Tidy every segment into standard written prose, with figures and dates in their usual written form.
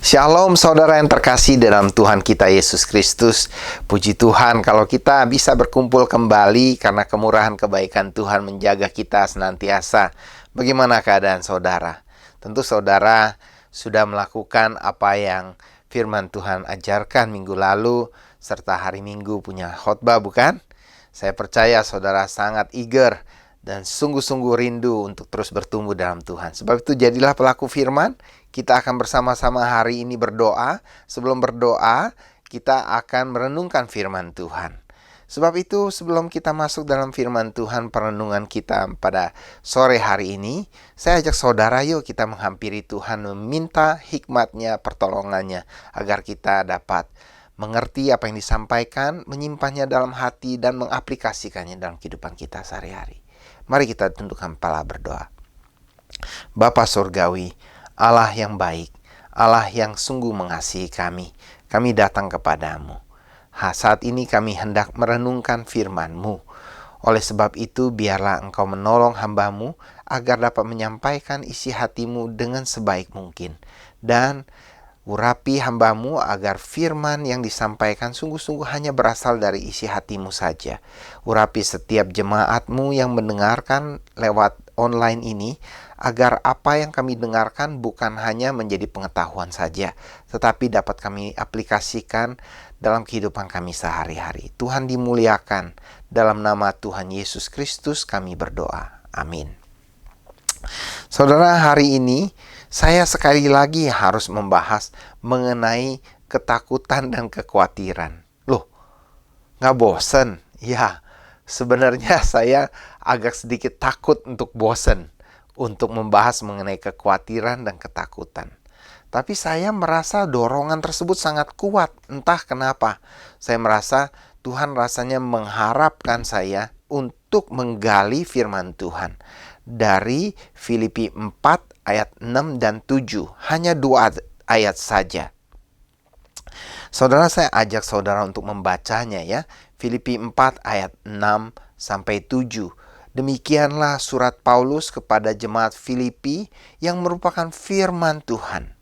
Shalom saudara yang terkasih dalam Tuhan kita Yesus Kristus. Puji Tuhan kalau kita bisa berkumpul kembali karena kemurahan kebaikan Tuhan menjaga kita senantiasa. Bagaimana keadaan saudara? Tentu saudara sudah melakukan apa yang firman Tuhan ajarkan minggu lalu, serta hari Minggu punya khotbah, bukan? Saya percaya saudara sangat eager dan sungguh-sungguh rindu untuk terus bertumbuh dalam Tuhan. Sebab itu jadilah pelaku firman. Kita akan bersama-sama hari ini berdoa. Sebelum berdoa, kita akan merenungkan firman Tuhan. Sebab itu sebelum kita masuk dalam firman Tuhan, perenungan kita pada sore hari ini, saya ajak saudara yuk kita menghampiri Tuhan, meminta hikmat-Nya, pertolongannya, agar kita dapat mengerti apa yang disampaikan, menyimpannya dalam hati, dan mengaplikasikannya dalam kehidupan kita sehari-hari. Mari kita tundukkan kepala berdoa. Bapa Surgawi, Allah yang baik, Allah yang sungguh mengasihi kami datang kepadamu. Saat ini kami hendak merenungkan firman-Mu. Oleh sebab itu, biarlah Engkau menolong hamba-Mu agar dapat menyampaikan isi hati-Mu dengan sebaik mungkin. Dan urapi hamba-Mu agar firman yang disampaikan sungguh-sungguh hanya berasal dari isi hati-Mu saja. Urapi setiap jemaat-Mu yang mendengarkan lewat online ini, agar apa yang kami dengarkan bukan hanya menjadi pengetahuan saja, tetapi dapat kami aplikasikan dalam kehidupan kami sehari-hari. Tuhan dimuliakan. Dalam nama Tuhan Yesus Kristus kami berdoa. Amin. Saudara, hari ini saya sekali lagi harus membahas mengenai ketakutan dan kekhawatiran. Loh, nggak bosen? Ya, sebenarnya saya agak sedikit takut untuk bosen untuk membahas mengenai kekhawatiran dan ketakutan. Tapi saya merasa dorongan tersebut sangat kuat. Entah kenapa. Saya merasa Tuhan rasanya mengharapkan saya untuk menggali firman Tuhan. Dari Filipi 4 ayat 6 dan 7. Hanya 2 ayat saja. Saudara, saya ajak saudara untuk membacanya ya. Filipi 4 ayat 6 sampai 7. Demikianlah surat Paulus kepada jemaat Filipi yang merupakan firman Tuhan.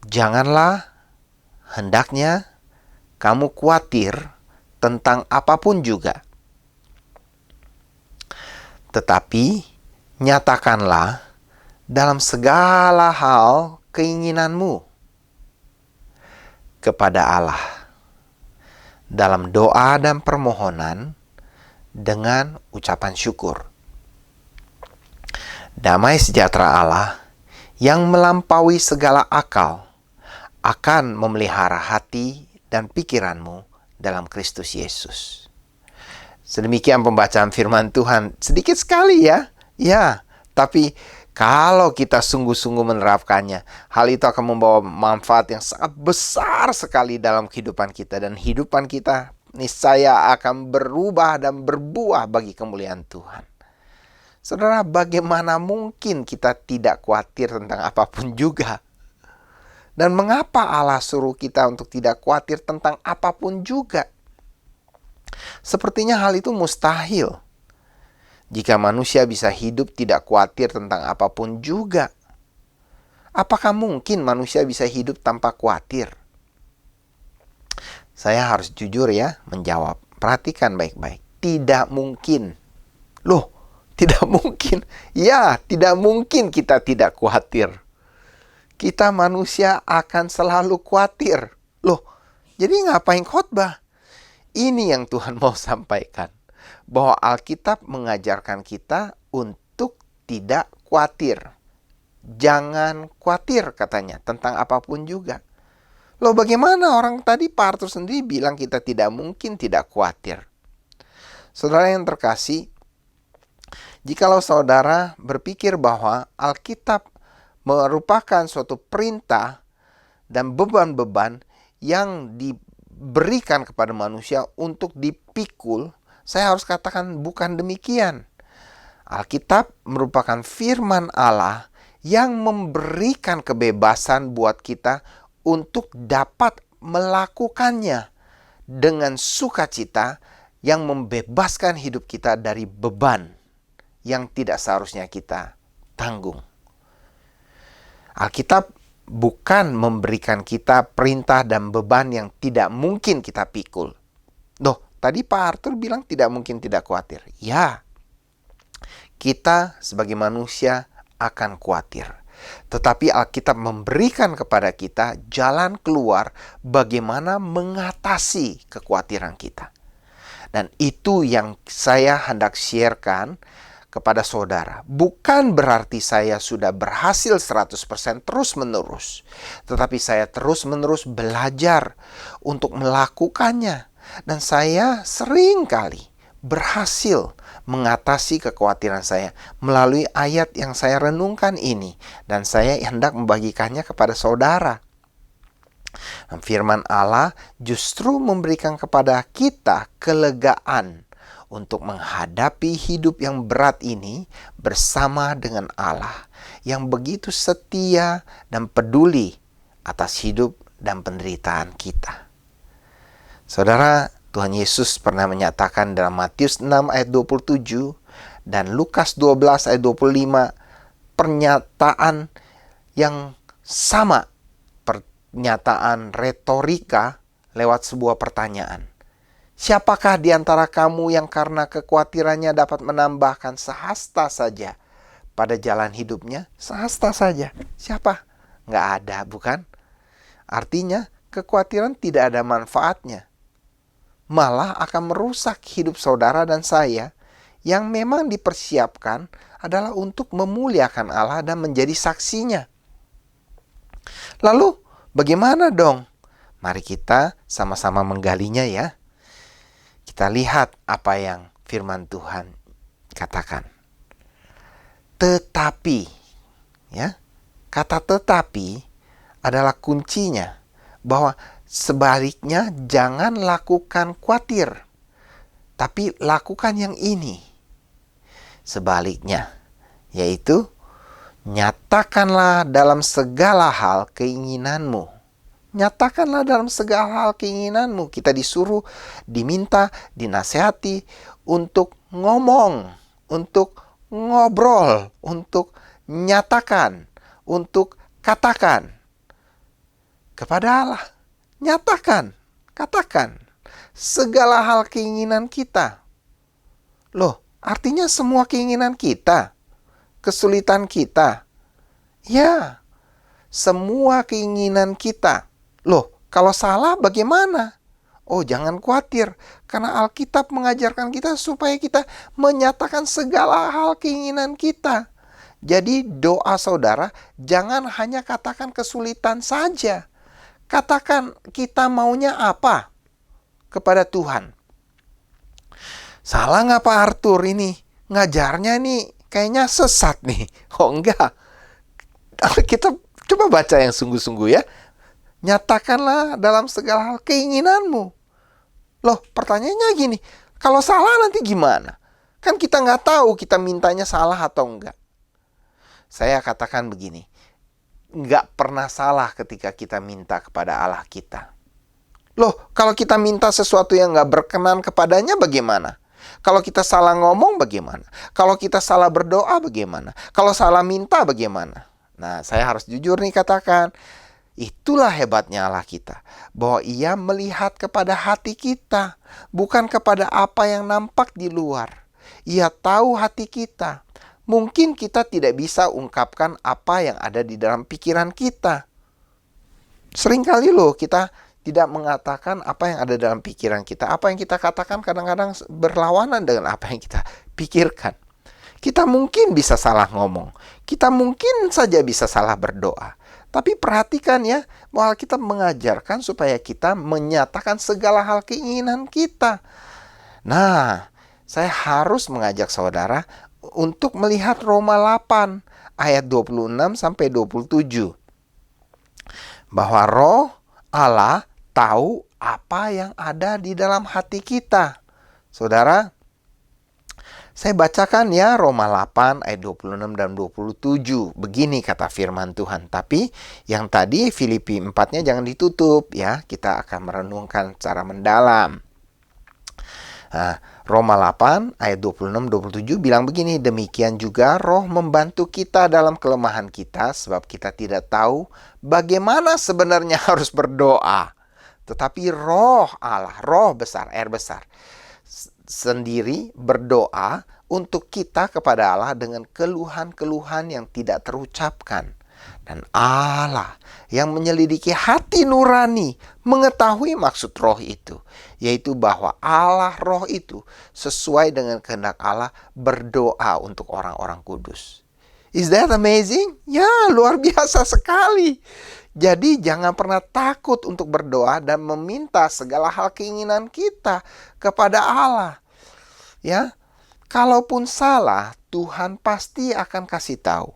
Janganlah hendaknya kamu khawatir tentang apapun juga. Tetapi nyatakanlah dalam segala hal keinginanmu kepada Allah dalam doa dan permohonan dengan ucapan syukur. Damai sejahtera Allah yang melampaui segala akal akan memelihara hati dan pikiranmu dalam Kristus Yesus. Sedemikian pembacaan firman Tuhan. Sedikit sekali ya. Ya, tapi kalau kita sungguh-sungguh menerapkannya, hal itu akan membawa manfaat yang sangat besar sekali dalam kehidupan kita. Dan kehidupan kita niscaya akan berubah dan berbuah bagi kemuliaan Tuhan. Saudara, bagaimana mungkin kita tidak khawatir tentang apapun juga? Dan mengapa Allah suruh kita untuk tidak khawatir tentang apapun juga? Sepertinya hal itu mustahil. Jika manusia bisa hidup tidak khawatir tentang apapun juga, apakah mungkin manusia bisa hidup tanpa khawatir? Saya harus jujur ya menjawab. Perhatikan baik-baik. Tidak mungkin. Loh, tidak mungkin. Ya, tidak mungkin kita tidak khawatir. Kita manusia akan selalu khawatir. Loh, jadi ngapain khotbah? Ini yang Tuhan mau sampaikan. Bahwa Alkitab mengajarkan kita untuk tidak khawatir. Jangan khawatir katanya tentang apapun juga. Loh, bagaimana orang tadi Pak Arthur sendiri bilang kita tidak mungkin tidak khawatir? Saudara yang terkasih, jikalau saudara berpikir bahwa Alkitab merupakan suatu perintah dan beban-beban yang diberikan kepada manusia untuk dipikul, saya harus katakan bukan demikian. Alkitab merupakan firman Allah yang memberikan kebebasan buat kita untuk dapat melakukannya dengan sukacita yang membebaskan hidup kita dari beban yang tidak seharusnya kita tanggung. Alkitab bukan memberikan kita perintah dan beban yang tidak mungkin kita pikul. Loh, tadi Pak Arthur bilang tidak mungkin tidak khawatir. Ya, kita sebagai manusia akan khawatir. Tetapi Alkitab memberikan kepada kita jalan keluar bagaimana mengatasi kekhawatiran kita. Dan itu yang saya hendak sharekan kepada saudara. Bukan berarti saya sudah berhasil 100% terus-menerus. Tetapi saya terus-menerus belajar untuk melakukannya. Dan saya sering kali berhasil mengatasi kekhawatiran saya melalui ayat yang saya renungkan ini. Dan saya hendak membagikannya kepada saudara. Firman Allah justru memberikan kepada kita kelegaan untuk menghadapi hidup yang berat ini bersama dengan Allah yang begitu setia dan peduli atas hidup dan penderitaan kita. Saudara, Tuhan Yesus pernah menyatakan dalam Matius 6 ayat 27 dan Lukas 12 ayat 25 pernyataan yang sama, pernyataan retorika lewat sebuah pertanyaan. Siapakah di antara kamu yang karena kekhawatirannya dapat menambahkan sehasta saja pada jalan hidupnya? Sehasta saja. Siapa? Nggak ada, bukan? Artinya, kekhawatiran tidak ada manfaatnya. Malah akan merusak hidup saudara dan saya yang memang dipersiapkan adalah untuk memuliakan Allah dan menjadi saksinya. Lalu, bagaimana dong? Mari kita sama-sama menggalinya ya. Kita lihat apa yang firman Tuhan katakan. Tetapi, ya, kata tetapi adalah kuncinya. Bahwa sebaliknya jangan lakukan khawatir, tapi lakukan yang ini. Sebaliknya, yaitu nyatakanlah dalam segala hal keinginanmu. Nyatakanlah dalam segala hal keinginanmu. Kita disuruh, diminta, dinasehati untuk ngomong, untuk ngobrol, untuk nyatakan, untuk katakan kepada Allah. Nyatakan, katakan segala hal keinginan kita. Loh, artinya semua keinginan kita, kesulitan kita. Ya, semua keinginan kita. Loh, kalau salah bagaimana? Oh, jangan khawatir, karena Alkitab mengajarkan kita supaya kita menyatakan segala hal keinginan kita. Jadi doa saudara, jangan hanya katakan kesulitan saja. Katakan kita maunya apa kepada Tuhan. Salah nggak Pak Arthur ini? Ngajarnya nih kayaknya sesat nih. Oh enggak. Kita coba baca yang sungguh-sungguh ya. Nyatakanlah dalam segala hal keinginanmu. Loh, pertanyaannya gini. Kalau salah nanti gimana? Kan kita nggak tahu kita mintanya salah atau enggak. Saya katakan begini. Nggak pernah salah ketika kita minta kepada Allah kita. Loh, kalau kita minta sesuatu yang nggak berkenan kepadanya bagaimana? Kalau kita salah ngomong bagaimana? Kalau kita salah berdoa bagaimana? Kalau salah minta bagaimana? Nah, saya harus jujur nih katakan. Itulah hebatnya Allah kita. Bahwa Ia melihat kepada hati kita. Bukan kepada apa yang nampak di luar. Ia tahu hati kita. Mungkin kita tidak bisa ungkapkan apa yang ada di dalam pikiran kita. Seringkali loh kita tidak mengatakan apa yang ada dalam pikiran kita. Apa yang kita katakan kadang-kadang berlawanan dengan apa yang kita pikirkan. Kita mungkin bisa salah ngomong. Kita mungkin saja bisa salah berdoa. Tapi perhatikan ya, bahwa Alkitab mengajarkan supaya kita menyatakan segala hal keinginan kita. Nah, saya harus mengajak saudara untuk melihat Roma 8 ayat 26 sampai 27. Bahwa Roh Allah tahu apa yang ada di dalam hati kita. Saudara, saya bacakan ya Roma 8 ayat 26 dan 27. Begini kata firman Tuhan. Tapi yang tadi Filipi 4-nya jangan ditutup ya. Kita akan merenungkan secara mendalam. Nah, Roma 8 ayat 26-27 bilang begini, demikian juga Roh membantu kita dalam kelemahan kita, sebab kita tidak tahu bagaimana sebenarnya harus berdoa. Tetapi Roh Allah, Roh besar, R besar, sendiri berdoa untuk kita kepada Allah dengan keluhan-keluhan yang tidak terucapkan. Dan Allah yang menyelidiki hati nurani mengetahui maksud roh itu, yaitu bahwa Allah roh itu sesuai dengan kehendak Allah berdoa untuk orang-orang kudus. Is that amazing? Ya, luar biasa sekali. Jadi jangan pernah takut untuk berdoa dan meminta segala hal keinginan kita kepada Allah. Ya, kalaupun salah, Tuhan pasti akan kasih tahu.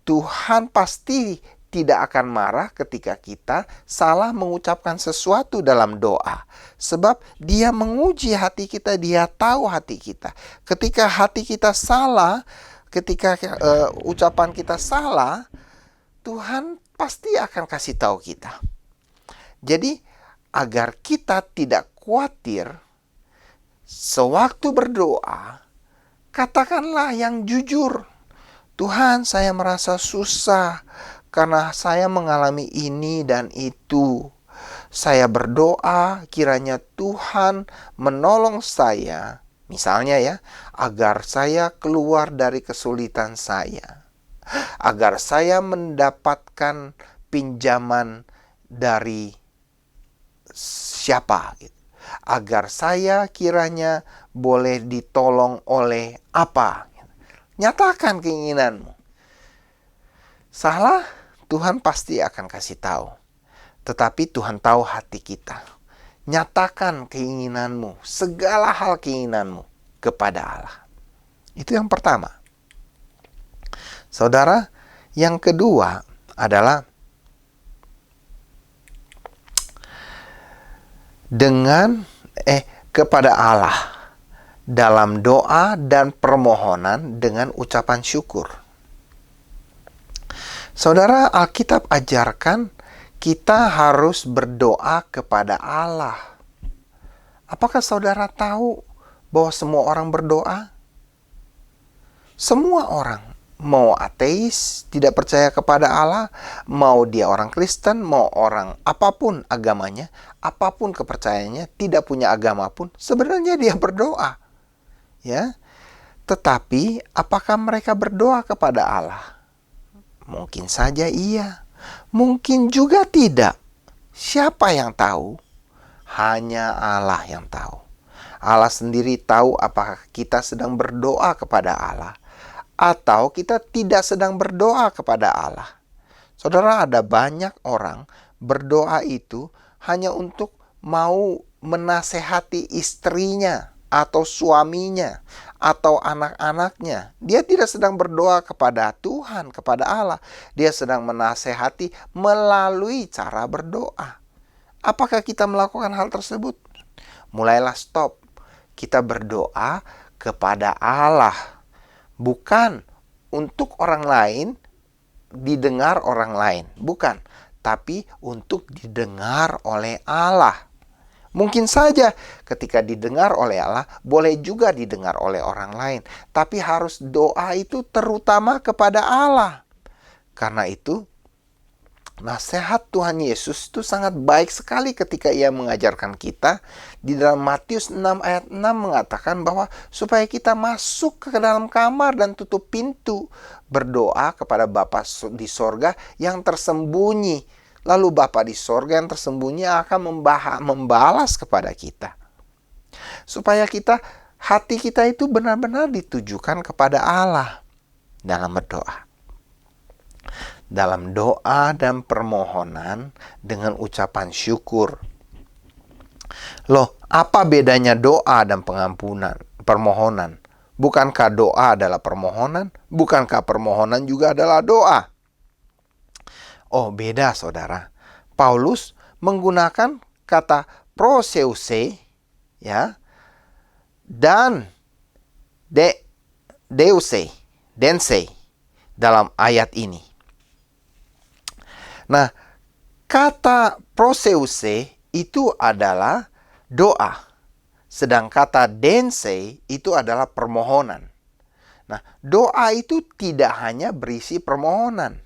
Tuhan pasti tidak akan marah ketika kita salah mengucapkan sesuatu dalam doa. Sebab Dia menguji hati kita, Dia tahu hati kita. Ketika hati kita salah, ketika ucapan kita salah, Tuhan pasti akan kasih tahu kita. Jadi, agar kita tidak khawatir, sewaktu berdoa, katakanlah yang jujur. Tuhan, saya merasa susah karena saya mengalami ini dan itu. Saya berdoa kiranya Tuhan menolong saya, misalnya ya, agar saya keluar dari kesulitan saya. Agar saya mendapatkan pinjaman dari siapa gitu. Agar saya kiranya boleh ditolong oleh apa. Nyatakan keinginanmu. Salah, Tuhan pasti akan kasih tahu. Tetapi Tuhan tahu hati kita. Nyatakan keinginanmu, segala hal keinginanmu kepada Allah. Itu yang pertama. Saudara, yang kedua adalah kepada Allah dalam doa dan permohonan dengan ucapan syukur. Saudara, Alkitab ajarkan kita harus berdoa kepada Allah. Apakah saudara tahu bahwa semua orang berdoa? Semua orang, mau ateis, tidak percaya kepada Allah, mau dia orang Kristen, mau orang apapun agamanya, apapun kepercayaannya, tidak punya agama pun, sebenarnya dia berdoa. Ya, tetapi apakah mereka berdoa kepada Allah? Mungkin saja iya, mungkin juga tidak. Siapa yang tahu? Hanya Allah yang tahu. Allah sendiri tahu apakah kita sedang berdoa kepada Allah atau kita tidak sedang berdoa kepada Allah. Saudara, ada banyak orang berdoa itu hanya untuk mau menasehati istrinya atau suaminya, atau anak-anaknya. Dia tidak sedang berdoa kepada Tuhan, kepada Allah. Dia sedang menasehati melalui cara berdoa. Apakah kita melakukan hal tersebut? Mulailah stop. Kita berdoa kepada Allah. Bukan untuk orang lain, didengar orang lain. Bukan. Tapi untuk didengar oleh Allah. Mungkin saja ketika didengar oleh Allah, boleh juga didengar oleh orang lain. Tapi harus doa itu terutama kepada Allah. Karena itu, nasihat Tuhan Yesus itu sangat baik sekali ketika Ia mengajarkan kita. Di dalam Matius 6 ayat 6 mengatakan bahwa supaya kita masuk ke dalam kamar dan tutup pintu. Berdoa kepada Bapa di sorga yang tersembunyi. Lalu Bapa di sorga yang tersembunyi akan membalas kepada kita. Supaya hati kita itu benar-benar ditujukan kepada Allah dalam berdoa. Dalam doa dan permohonan dengan ucapan syukur. Loh, apa bedanya doa dan permohonan? Bukankah doa adalah permohonan? Bukankah permohonan juga adalah doa? Oh, beda saudara. Paulus menggunakan kata proseuse, ya, dan dense dalam ayat ini. Nah, kata proseuse itu adalah doa. Sedang kata dense itu adalah permohonan. Nah, doa itu tidak hanya berisi permohonan.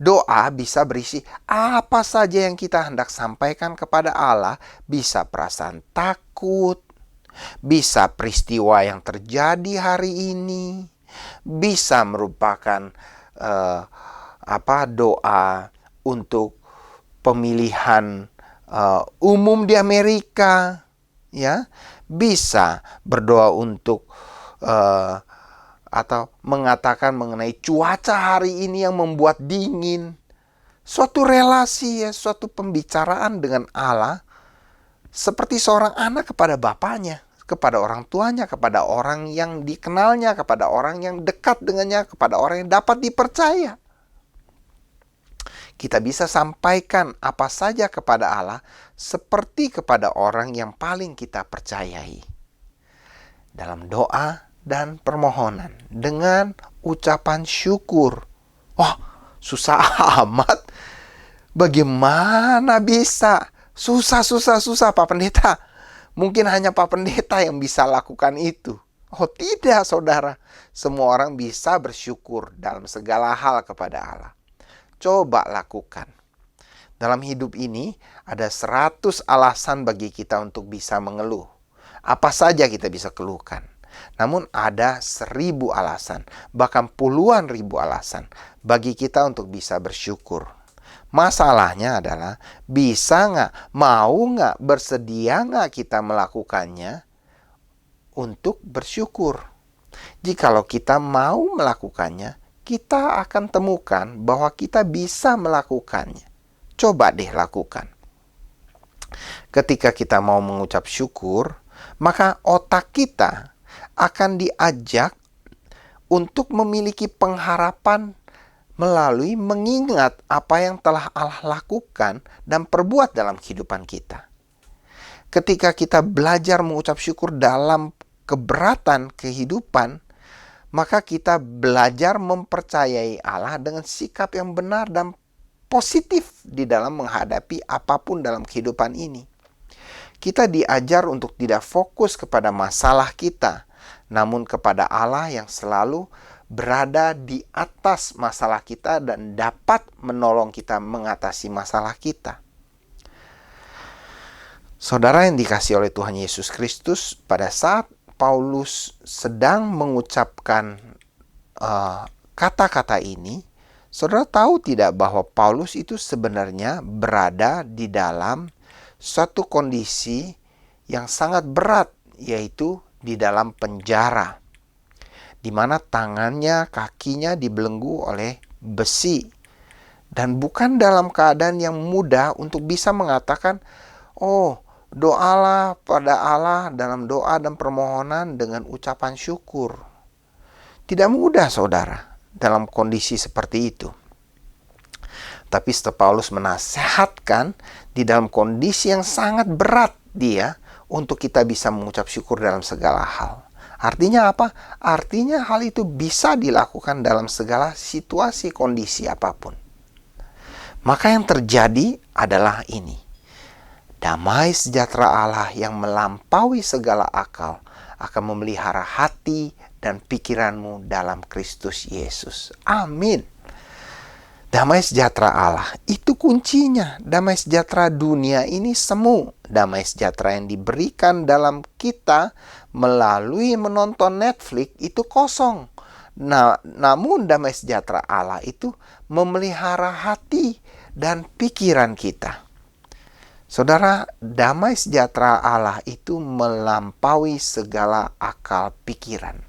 Doa bisa berisi apa saja yang kita hendak sampaikan kepada Allah. Bisa perasaan takut, bisa peristiwa yang terjadi hari ini, bisa merupakan doa untuk pemilihan umum di Amerika, ya, bisa berdoa untuk atau mengatakan mengenai cuaca hari ini yang membuat dingin. Suatu relasi, ya, suatu pembicaraan dengan Allah seperti seorang anak kepada bapaknya, kepada orang tuanya, kepada orang yang dikenalnya, kepada orang yang dekat dengannya, kepada orang yang dapat dipercaya. Kita bisa sampaikan apa saja kepada Allah seperti kepada orang yang paling kita percayai. Dalam doa dan permohonan dengan ucapan syukur. Wah, susah amat. Bagaimana bisa? Susah Pak Pendeta. Mungkin hanya Pak Pendeta yang bisa lakukan itu. Oh tidak, saudara. Semua orang bisa bersyukur dalam segala hal kepada Allah. Coba lakukan. Dalam hidup ini ada 100 alasan bagi kita untuk bisa mengeluh. Apa saja kita bisa keluhkan. Namun ada 1000 alasan, bahkan puluhan ribu alasan bagi kita untuk bisa bersyukur. Masalahnya adalah bisa nggak, mau nggak, bersedia nggak kita melakukannya untuk bersyukur. Jikalau kita mau melakukannya, kita akan temukan bahwa kita bisa melakukannya. Coba deh lakukan. Ketika kita mau mengucap syukur, maka otak kita akan diajak untuk memiliki pengharapan melalui mengingat apa yang telah Allah lakukan dan perbuat dalam kehidupan kita. Ketika kita belajar mengucap syukur dalam keberatan kehidupan, maka kita belajar mempercayai Allah dengan sikap yang benar dan positif di dalam menghadapi apapun dalam kehidupan ini. Kita diajar untuk tidak fokus kepada masalah kita, namun kepada Allah yang selalu berada di atas masalah kita dan dapat menolong kita mengatasi masalah kita. Saudara yang dikasihi oleh Tuhan Yesus Kristus, pada saat Paulus sedang mengucapkan kata-kata ini, saudara tahu tidak bahwa Paulus itu sebenarnya berada di dalam suatu kondisi yang sangat berat, yaitu di dalam penjara, di mana tangannya, kakinya dibelenggu oleh besi, dan bukan dalam keadaan yang mudah untuk bisa mengatakan, oh, doalah pada Allah dalam doa dan permohonan dengan ucapan syukur. Tidak mudah, saudara, dalam kondisi seperti itu. Tapi setelah Paulus menasehatkan di dalam kondisi yang sangat berat dia untuk kita bisa mengucap syukur dalam segala hal. Artinya apa? Artinya hal itu bisa dilakukan dalam segala situasi kondisi apapun. Maka yang terjadi adalah ini. Damai sejahtera Allah yang melampaui segala akal akan memelihara hati dan pikiranmu dalam Kristus Yesus. Amin. Damai sejahtera Allah itu kuncinya. Damai sejahtera dunia ini semu. Damai sejahtera yang diberikan dalam kita melalui menonton Netflix itu kosong. Namun damai sejahtera Allah itu memelihara hati dan pikiran kita. Saudara, damai sejahtera Allah itu melampaui segala akal pikiran.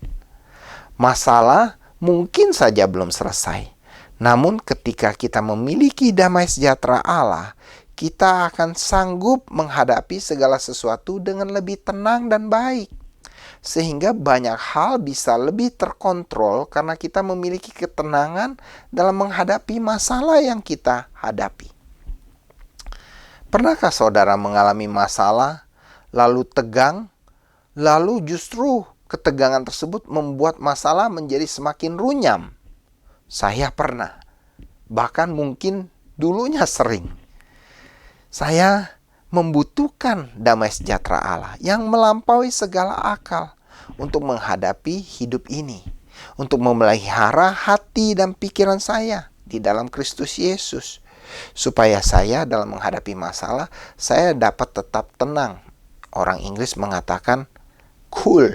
Masalah mungkin saja belum selesai. Namun ketika kita memiliki damai sejahtera Allah, kita akan sanggup menghadapi segala sesuatu dengan lebih tenang dan baik. Sehingga banyak hal bisa lebih terkontrol karena kita memiliki ketenangan dalam menghadapi masalah yang kita hadapi. Pernahkah saudara mengalami masalah, lalu tegang, lalu justru ketegangan tersebut membuat masalah menjadi semakin runyam? Saya pernah, bahkan mungkin dulunya sering. Saya membutuhkan damai sejahtera Allah yang melampaui segala akal untuk menghadapi hidup ini, untuk memelihara hati dan pikiran saya di dalam Kristus Yesus, supaya saya dalam menghadapi masalah, saya dapat tetap tenang. Orang Inggris mengatakan cool,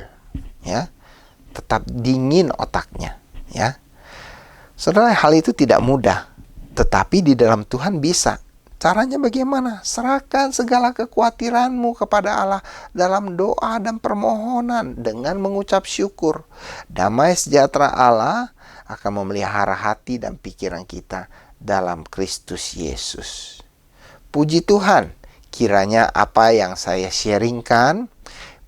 ya, tetap dingin otaknya, ya. Saudara, hal itu tidak mudah, tetapi di dalam Tuhan bisa. Caranya bagaimana? Serahkan segala kekhawatiranmu kepada Allah dalam doa dan permohonan dengan mengucap syukur. Damai sejahtera Allah akan memelihara hati dan pikiran kita dalam Kristus Yesus. Puji Tuhan, kiranya apa yang saya sharingkan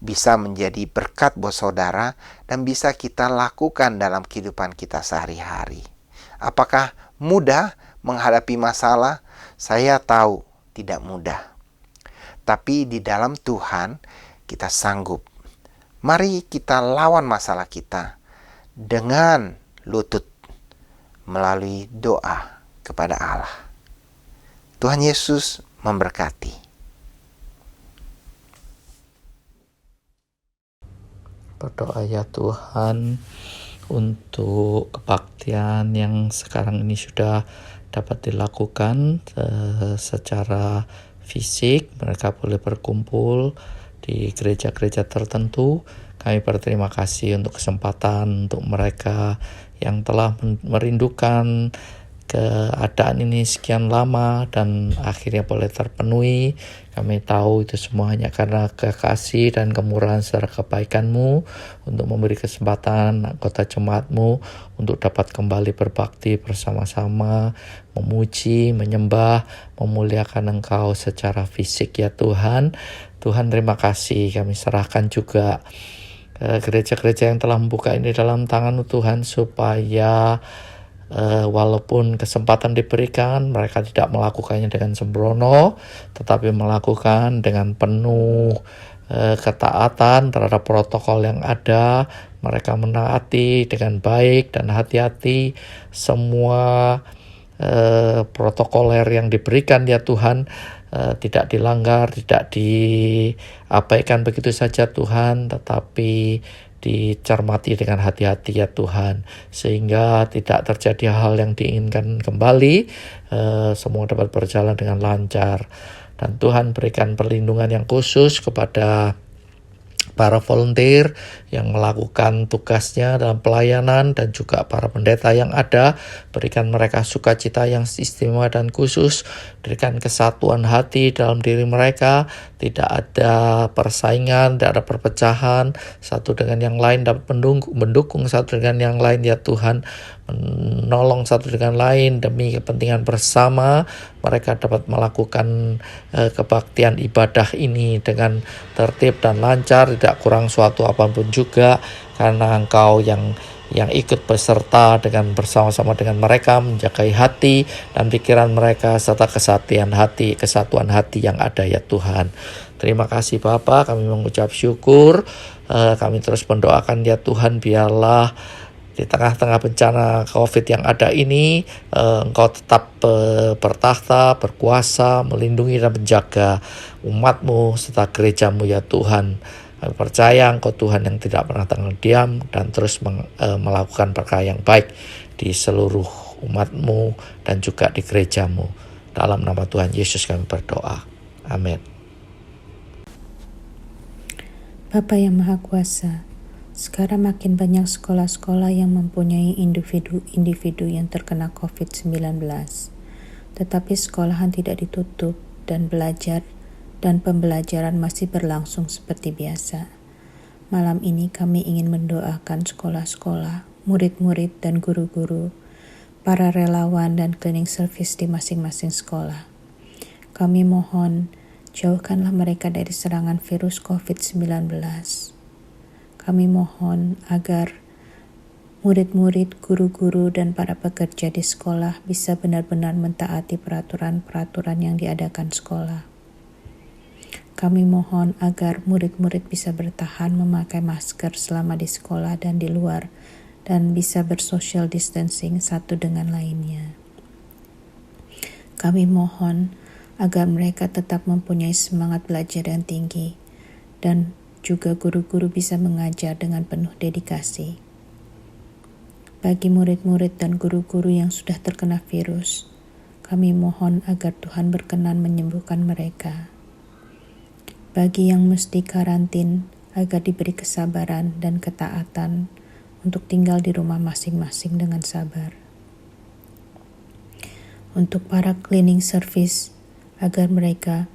bisa menjadi berkat buat saudara dan bisa kita lakukan dalam kehidupan kita sehari-hari. Apakah mudah menghadapi masalah? Saya tahu tidak mudah. Tapi di dalam Tuhan kita sanggup. Mari kita lawan masalah kita dengan lutut melalui doa kepada Allah. Tuhan Yesus memberkati. Berdoa ya Tuhan untuk kebaktian yang sekarang ini sudah dapat dilakukan secara fisik. Mereka boleh berkumpul di gereja-gereja tertentu. Kami berterima kasih untuk kesempatan untuk mereka yang telah merindukan keadaan ini sekian lama dan akhirnya boleh terpenuhi. Kami tahu itu semua hanya karena kekasih dan kemurahan serta kebaikan-Mu untuk memberi kesempatan anggota jemaat-Mu untuk dapat kembali berbakti bersama-sama, memuji, menyembah, memuliakan Engkau secara fisik ya Tuhan. Tuhan terima kasih, kami serahkan juga gereja-gereja yang telah membuka ini dalam tangan-Mu Tuhan, supaya walaupun kesempatan diberikan, mereka tidak melakukannya dengan sembrono, tetapi melakukan dengan penuh ketaatan terhadap protokol yang ada. Mereka menaati dengan baik dan hati-hati semua protokoler yang diberikan ya Tuhan, tidak dilanggar, tidak diabaikan begitu saja Tuhan, tetapi dicermati dengan hati-hati ya Tuhan, sehingga tidak terjadi hal yang diinginkan kembali, semua dapat berjalan dengan lancar. Dan Tuhan berikan perlindungan yang khusus kepada para volunteer yang melakukan tugasnya dalam pelayanan dan juga para pendeta yang ada. Berikan mereka sukacita yang istimewa dan khusus, berikan kesatuan hati dalam diri mereka, tidak ada persaingan, tidak ada perpecahan, satu dengan yang lain dapat mendukung satu dengan yang lain ya Tuhan, menolong satu dengan lain demi kepentingan bersama. Mereka dapat melakukan kebaktian ibadah ini dengan tertib dan lancar, tidak kurang suatu apapun juga, karena Engkau yang ikut beserta dengan bersama-sama dengan mereka, menjagai hati dan pikiran mereka serta kesatuan hati yang ada ya Tuhan. Terima kasih Bapa, kami mengucap syukur, kami terus mendoakan ya Tuhan, biarlah di tengah-tengah bencana COVID yang ada ini, Engkau tetap bertahta, berkuasa, melindungi dan menjaga umat-Mu serta gereja-Mu ya Tuhan. Kami percaya Engkau Tuhan yang tidak pernah tinggal diam dan terus melakukan perkara yang baik di seluruh umat-Mu dan juga di gereja-Mu. Dalam nama Tuhan Yesus kami berdoa. Amin. Bapa yang Maha Kuasa, sekarang makin banyak sekolah-sekolah yang mempunyai individu-individu yang terkena COVID-19. Tetapi sekolahan tidak ditutup dan pembelajaran masih berlangsung seperti biasa. Malam ini kami ingin mendoakan sekolah-sekolah, murid-murid dan guru-guru, para relawan dan cleaning service di masing-masing sekolah. Kami mohon, jauhkanlah mereka dari serangan virus COVID-19. Kami mohon agar murid-murid, guru-guru, dan para pekerja di sekolah bisa benar-benar mentaati peraturan-peraturan yang diadakan sekolah. Kami mohon agar murid-murid bisa bertahan memakai masker selama di sekolah dan di luar, dan bisa bersocial distancing satu dengan lainnya. Kami mohon agar mereka tetap mempunyai semangat belajar yang tinggi, dan juga guru-guru bisa mengajar dengan penuh dedikasi. Bagi murid-murid dan guru-guru yang sudah terkena virus, kami mohon agar Tuhan berkenan menyembuhkan mereka. Bagi yang mesti karantin, agar diberi kesabaran dan ketaatan untuk tinggal di rumah masing-masing dengan sabar. Untuk para cleaning service, agar mereka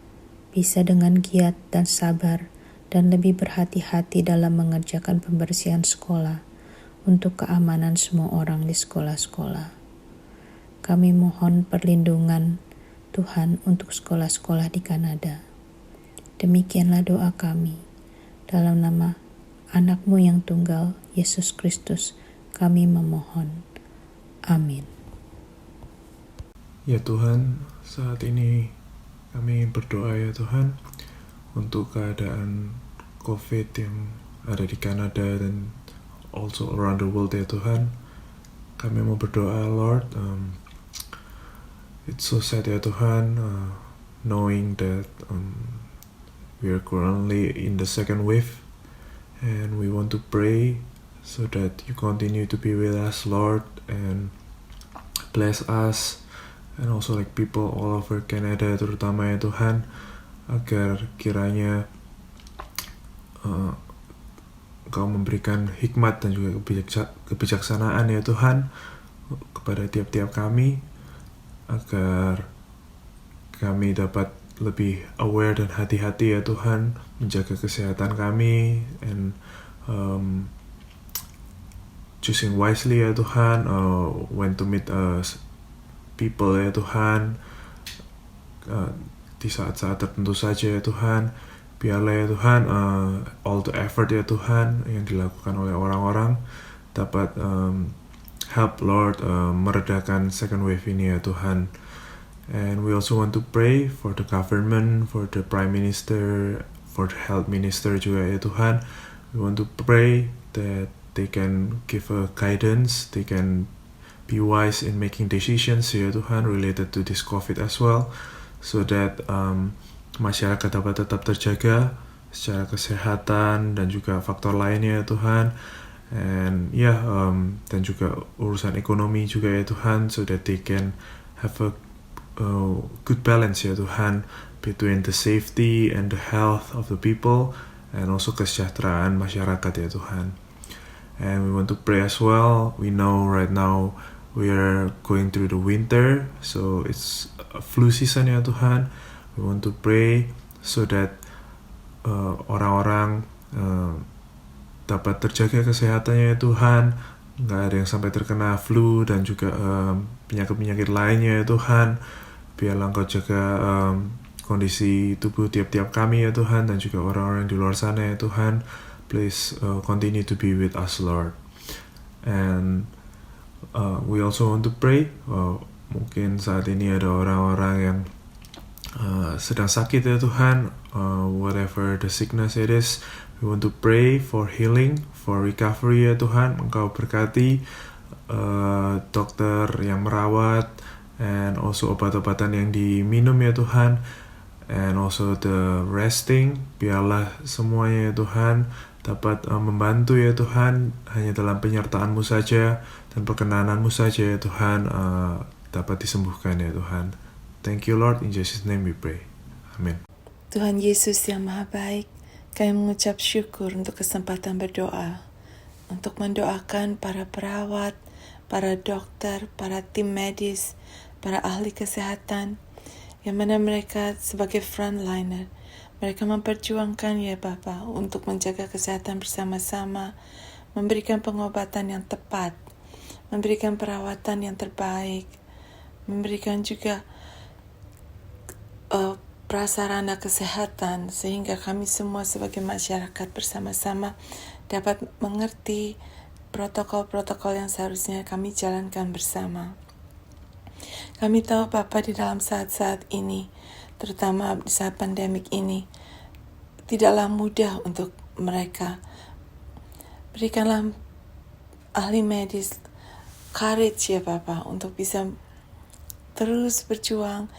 bisa dengan giat dan sabar dan lebih berhati-hati dalam mengerjakan pembersihan sekolah untuk keamanan semua orang di sekolah-sekolah. Kami mohon perlindungan Tuhan untuk sekolah-sekolah di Kanada. Demikianlah doa kami. Dalam nama Anak-Mu yang tunggal, Yesus Kristus, kami memohon. Amin. Ya Tuhan, saat ini kami ingin berdoa ya Tuhan untuk keadaan COVID yang ada di Kanada dan also around the world ya Tuhan. Kami mau berdoa Lord, it's so sad ya Tuhan, knowing that we are currently in the second wave, and we want to pray so that you continue to be with us Lord and bless us, and also like people all over Canada terutama ya Tuhan, agar kiranya Engkau memberikan hikmat dan juga kebijaksanaan ya Tuhan kepada tiap-tiap kami, agar kami dapat lebih aware dan hati-hati ya Tuhan, menjaga kesehatan kami, and choosing wisely ya Tuhan, when to meet people ya Tuhan, di saat-saat tertentu saja ya Tuhan. Biarlah ya Tuhan, all the effort ya Tuhan yang dilakukan oleh orang-orang dapat help Lord meredakan second wave ini ya Tuhan. And we also want to pray for the government, for the Prime Minister, for the Health Minister juga ya Tuhan. We want to pray that they can give a guidance, they can be wise in making decisions ya Tuhan related to this COVID as well, so that masyarakat dapat tetap terjaga secara kesehatan dan juga faktor lainnya ya Tuhan, and dan juga urusan ekonomi juga ya Tuhan, so that they can have a good balance ya Tuhan between the safety and the health of the people and also kesejahteraan masyarakat ya Tuhan. And we want to pray as well. We know right now we are going through the winter, so it's a flu season ya Tuhan. We want to pray so that orang-orang dapat terjaga kesehatannya ya Tuhan, nggak ada yang sampai terkena flu dan juga penyakit-penyakit lainnya ya Tuhan. Biarlah Engkau jaga kondisi tubuh tiap-tiap kami ya Tuhan, dan juga orang-orang di luar sana ya Tuhan. Please continue to be with us Lord. And we also want to pray, mungkin saat ini ada orang-orang yang sedang sakit ya Tuhan, whatever the sickness it is, we want to pray for healing, for recovery ya Tuhan. Engkau berkati dokter yang merawat, and also obat-obatan yang diminum ya Tuhan, and also the resting. Biarlah semuanya ya Tuhan dapat membantu ya Tuhan, hanya dalam penyertaan-Mu saja dan perkenanan-Mu saja ya Tuhan dapat disembuhkan ya Tuhan. Thank you Lord, in Jesus' name we pray. Amin. Tuhan Yesus yang Maha Baik, kami mengucap syukur untuk kesempatan berdoa, untuk mendoakan para perawat, para dokter, para tim medis, para ahli kesehatan, yang mana mereka sebagai frontliner, mereka memperjuangkan ya Bapa untuk menjaga kesehatan bersama-sama, memberikan pengobatan yang tepat, memberikan perawatan yang terbaik, memberikan juga prasarana kesehatan, sehingga kami semua sebagai masyarakat bersama-sama dapat mengerti protokol-protokol yang seharusnya kami jalankan bersama. Kami tahu Bapa, di dalam saat-saat ini, terutama di saat pandemik ini, tidaklah mudah untuk mereka. Berikanlah ahli medis courage ya Bapa, untuk bisa terus berjuang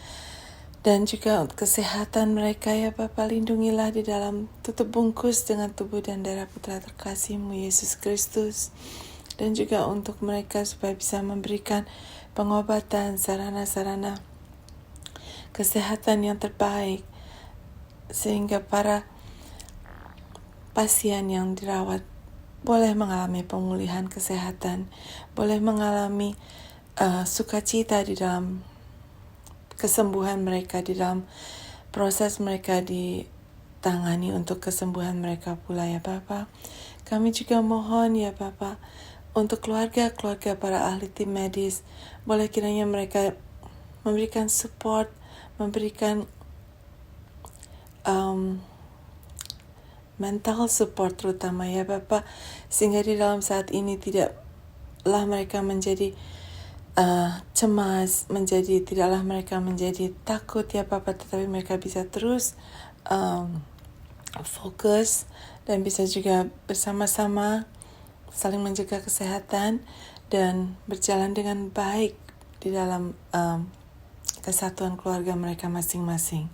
Dan juga untuk kesehatan mereka ya Bapa, lindungilah di dalam tutup bungkus dengan tubuh dan darah Putra terkasih-Mu Yesus Kristus. Dan juga untuk mereka supaya bisa memberikan pengobatan, sarana-sarana kesehatan yang terbaik, sehingga para pasien yang dirawat boleh mengalami pemulihan kesehatan, boleh mengalami sukacita di dalam kesembuhan mereka, di dalam proses mereka ditangani untuk kesembuhan mereka pula ya Bapa. Kami juga mohon ya Bapa, untuk keluarga-keluarga para ahli tim medis, boleh kiranya mereka memberikan support, memberikan mental support terutama ya Bapa, sehingga di dalam saat ini tidaklah mereka menjadi cemas, tidaklah mereka menjadi takut ya Bapa, tetapi mereka bisa terus fokus dan bisa juga bersama-sama saling menjaga kesehatan dan berjalan dengan baik di dalam kesatuan keluarga mereka masing-masing.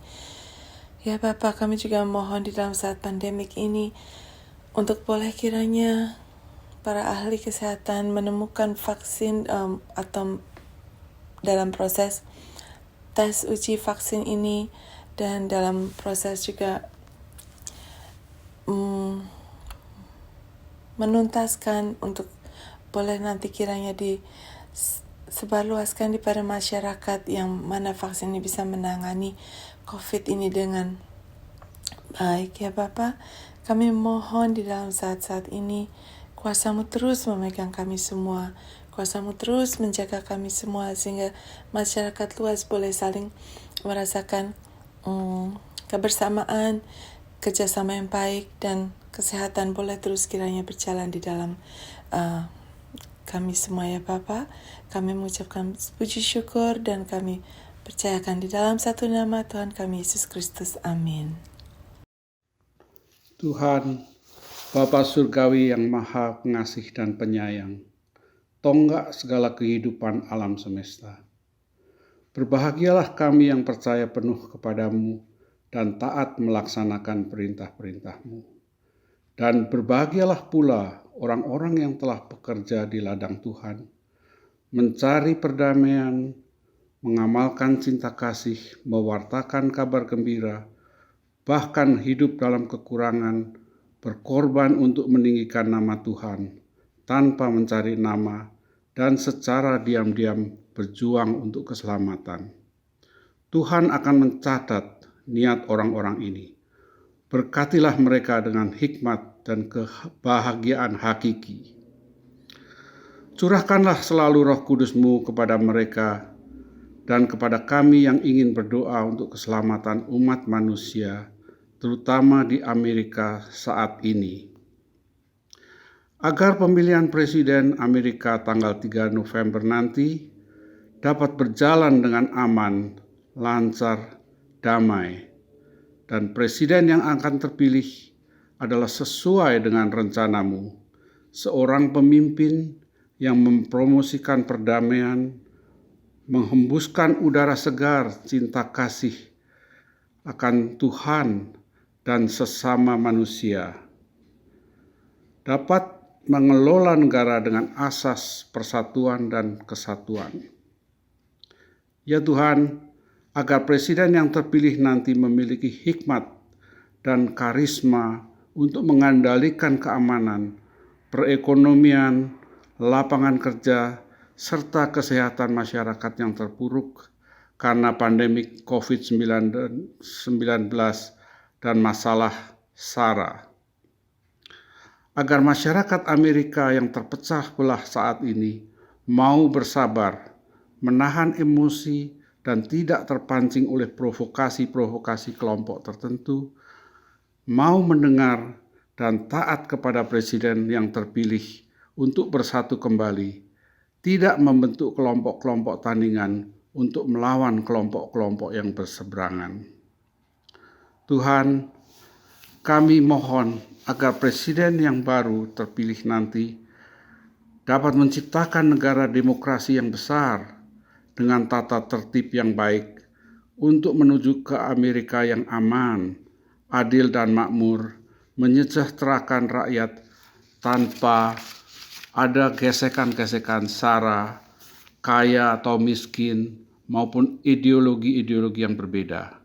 Ya Bapa, kami juga mohon di dalam saat pandemik ini untuk boleh kiranya para ahli kesehatan menemukan vaksin atau dalam proses tes uji vaksin ini, dan dalam proses juga menuntaskan untuk boleh nanti kiranya disebarluaskan pada masyarakat yang mana vaksin ini bisa menangani COVID ini dengan baik ya Bapa. Kami mohon di dalam saat-saat ini kuasa-Mu terus memegang kami semua, kuasa-Mu terus menjaga kami semua, sehingga masyarakat luas boleh saling merasakan kebersamaan, kerjasama yang baik, dan kesehatan boleh terus kiranya berjalan di dalam kami semua ya Bapa. Kami mengucapkan puji syukur dan kami percayakan di dalam satu nama Tuhan kami Yesus Kristus. Amin. Tuhan, Bapa Surgawi yang Maha Pengasih dan Penyayang, tonggak segala kehidupan alam semesta. Berbahagialah kami yang percaya penuh kepadamu dan taat melaksanakan perintah-perintah-Mu. Dan berbahagialah pula orang-orang yang telah bekerja di ladang Tuhan, mencari perdamaian, mengamalkan cinta kasih, mewartakan kabar gembira, bahkan hidup dalam kekurangan, berkorban untuk meninggikan nama Tuhan, tanpa mencari nama, dan secara diam-diam berjuang untuk keselamatan. Tuhan akan mencatat niat orang-orang ini. Berkatilah mereka dengan hikmat dan kebahagiaan hakiki. Curahkanlah selalu Roh Kudus-Mu kepada mereka dan kepada kami yang ingin berdoa untuk keselamatan umat manusia, terutama di Amerika saat ini. Agar pemilihan Presiden Amerika tanggal 3 November nanti dapat berjalan dengan aman, lancar, damai, dan Presiden yang akan terpilih adalah sesuai dengan rencana-Mu, seorang pemimpin yang mempromosikan perdamaian, menghembuskan udara segar cinta kasih akan Tuhan dan sesama manusia, dapat mengelola negara dengan asas persatuan dan kesatuan. Ya Tuhan, agar Presiden yang terpilih nanti memiliki hikmat dan karisma untuk mengendalikan keamanan, perekonomian, lapangan kerja, serta kesehatan masyarakat yang terpuruk karena pandemi COVID-19 dan masalah SARA. Agar masyarakat Amerika yang terpecah belah saat ini mau bersabar, menahan emosi, dan tidak terpancing oleh provokasi-provokasi kelompok tertentu, mau mendengar dan taat kepada Presiden yang terpilih untuk bersatu kembali, tidak membentuk kelompok-kelompok tandingan untuk melawan kelompok-kelompok yang berseberangan. Tuhan, kami mohon agar Presiden yang baru terpilih nanti dapat menciptakan negara demokrasi yang besar dengan tata tertib yang baik, untuk menuju ke Amerika yang aman, adil dan makmur, menyejahterakan rakyat tanpa ada gesekan-gesekan sara, kaya atau miskin, maupun ideologi-ideologi yang berbeda.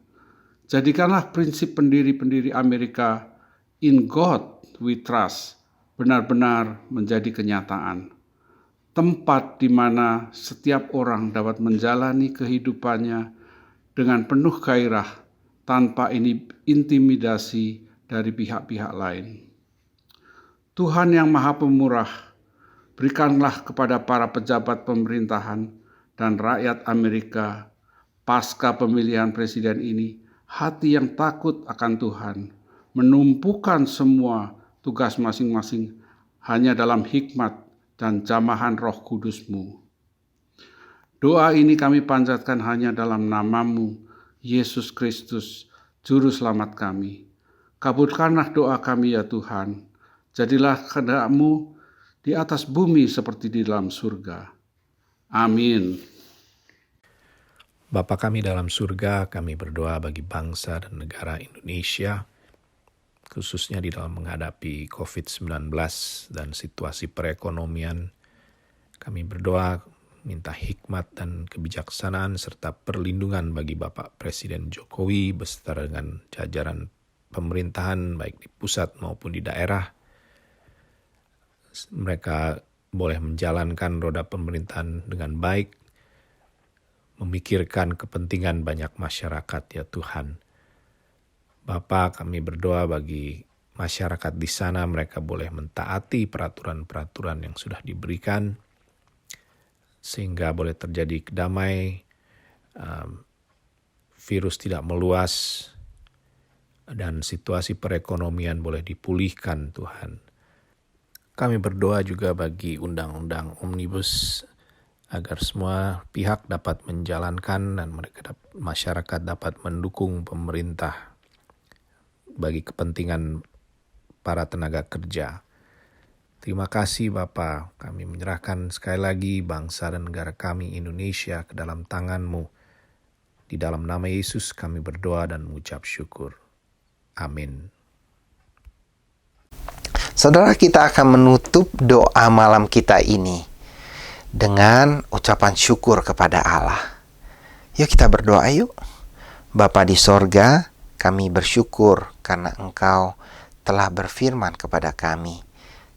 Jadikanlah prinsip pendiri-pendiri Amerika, "In God we trust," benar-benar menjadi kenyataan. Tempat di mana setiap orang dapat menjalani kehidupannya dengan penuh gairah tanpa intimidasi dari pihak-pihak lain. Tuhan yang Maha Pemurah, berikanlah kepada para pejabat pemerintahan dan rakyat Amerika pasca pemilihan presiden ini hati yang takut akan Tuhan, menumpukan semua tugas masing-masing hanya dalam hikmat dan jamahan Roh Kudus-Mu. Doa ini kami panjatkan hanya dalam nama-Mu, Yesus Kristus, Juru Selamat kami. Kabulkanlah doa kami ya Tuhan. Jadilah kehendak-Mu di atas bumi seperti di dalam surga. Amin. Bapa kami dalam surga, kami berdoa bagi bangsa dan negara Indonesia, khususnya di dalam menghadapi COVID-19 dan situasi perekonomian. Kami berdoa minta hikmat dan kebijaksanaan serta perlindungan bagi Bapak Presiden Jokowi beserta dengan jajaran pemerintahan baik di pusat maupun di daerah. Mereka boleh menjalankan roda pemerintahan dengan baik, memikirkan kepentingan banyak masyarakat ya Tuhan. Bapa, kami berdoa bagi masyarakat di sana, mereka boleh mentaati peraturan-peraturan yang sudah diberikan, sehingga boleh terjadi kedamaian, virus tidak meluas, dan situasi perekonomian boleh dipulihkan Tuhan. Kami berdoa juga bagi undang-undang Omnibus, agar semua pihak dapat menjalankan dan masyarakat dapat mendukung pemerintah bagi kepentingan para tenaga kerja. Terima kasih Bapa, kami menyerahkan sekali lagi bangsa dan negara kami Indonesia ke dalam tangan-Mu. Di dalam nama Yesus kami berdoa dan mengucap syukur. Amin. Saudara, kita akan menutup doa malam kita ini dengan ucapan syukur kepada Allah. Yuk kita berdoa yuk. Bapa di sorga, kami bersyukur karena Engkau telah berfirman kepada kami,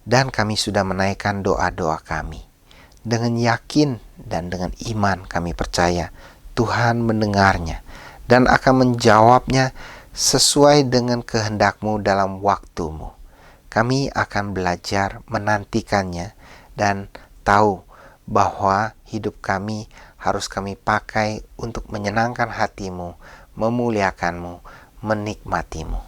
dan kami sudah menaikkan doa-doa kami. Dengan yakin dan dengan iman kami percaya Tuhan mendengarnya dan akan menjawabnya sesuai dengan kehendak-Mu dalam waktu-Mu. Kami akan belajar menantikannya dan tahu bahwa hidup kami harus kami pakai untuk menyenangkan hati-Mu, memuliakan-Mu, menikmati-Mu.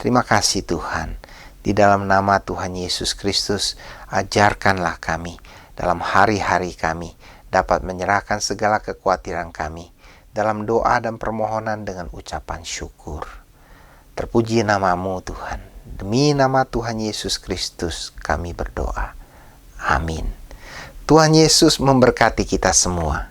Terima kasih Tuhan. Di dalam nama Tuhan Yesus Kristus, ajarkanlah kami dalam hari-hari kami dapat menyerahkan segala kekhawatiran kami dalam doa dan permohonan dengan ucapan syukur. Terpuji nama-Mu Tuhan. Demi nama Tuhan Yesus Kristus kami berdoa. Amin. Tuhan Yesus memberkati kita semua.